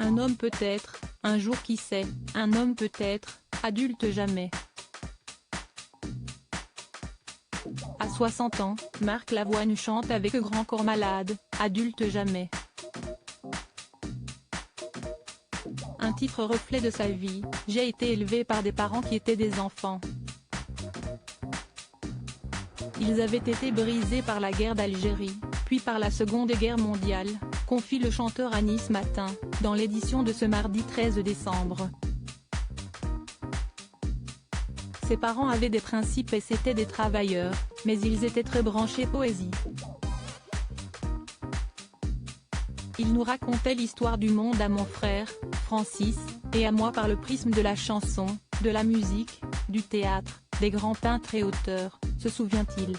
Un homme peut-être, un jour qui sait, un homme peut-être, adulte jamais. À 60 ans, Marc Lavoine chante avec Grand Corps Malade, adulte jamais. Un titre reflet de sa vie, j'ai été élevé par des parents qui étaient des enfants. Ils avaient été brisés par la guerre d'Algérie, puis par la Seconde Guerre mondiale, confie le chanteur à Nice Matin, dans l'édition de ce mardi 13 décembre. Ses parents avaient des principes et c'étaient des travailleurs, mais ils étaient très branchés poésie. Il nous racontait l'histoire du monde à mon frère, Francis, et à moi par le prisme de la chanson, de la musique, du théâtre, des grands peintres et auteurs, se souvient-il.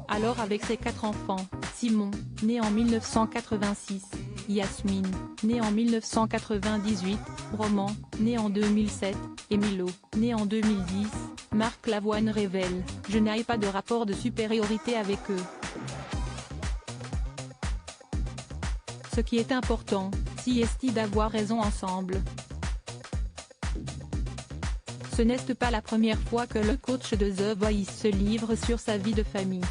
Alors avec ses 4 enfants, Simon, né en 1986, Yasmine, né en 1998, Roman, né en 2007, et Milo, né en 2010, Marc Lavoine révèle « Je n'ai pas de rapport de supériorité avec eux. Ce qui est important, c'est d'avoir raison ensemble. » Ce n'est pas la première fois que le coach de The Voice se livre sur sa vie de famille.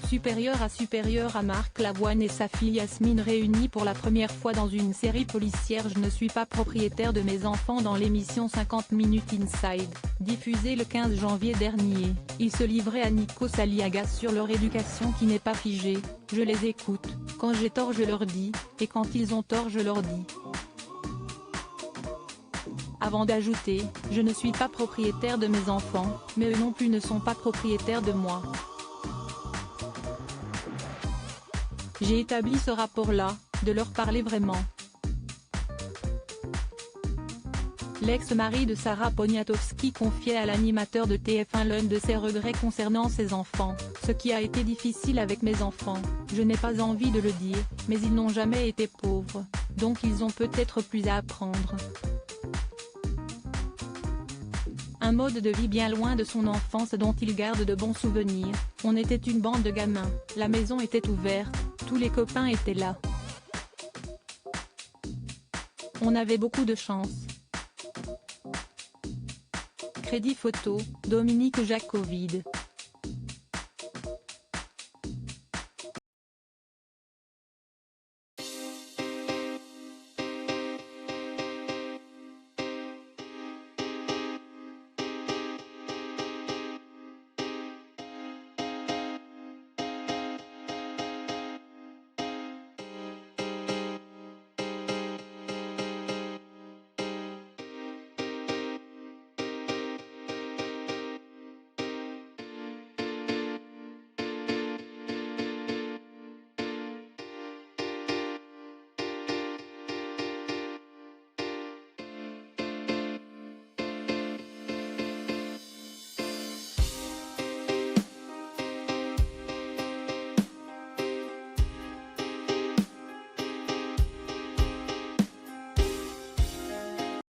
Supérieur à Marc Lavoine et sa fille Yasmine réunis pour la première fois dans une série policière Je ne suis pas propriétaire de mes enfants dans l'émission 50 minutes Inside, diffusée le 15 janvier dernier. Ils se livraient à Nikos Aliagas sur leur éducation qui n'est pas figée. Je les écoute, quand j'ai tort je leur dis, et quand ils ont tort je leur dis. Avant d'ajouter, je ne suis pas propriétaire de mes enfants, mais eux non plus ne sont pas propriétaires de moi. J'ai établi ce rapport-là, de leur parler vraiment. L'ex-mari de Sarah Poniatowski confiait à l'animateur de TF1 l'un de ses regrets concernant ses enfants. Ce qui a été difficile avec mes enfants, je n'ai pas envie de le dire, mais ils n'ont jamais été pauvres, donc ils ont peut-être plus à apprendre. Un mode de vie bien loin de son enfance dont il garde de bons souvenirs. On était une bande de gamins, la maison était ouverte, tous les copains étaient là. On avait beaucoup de chance. Crédit photo, Dominique Jacovide.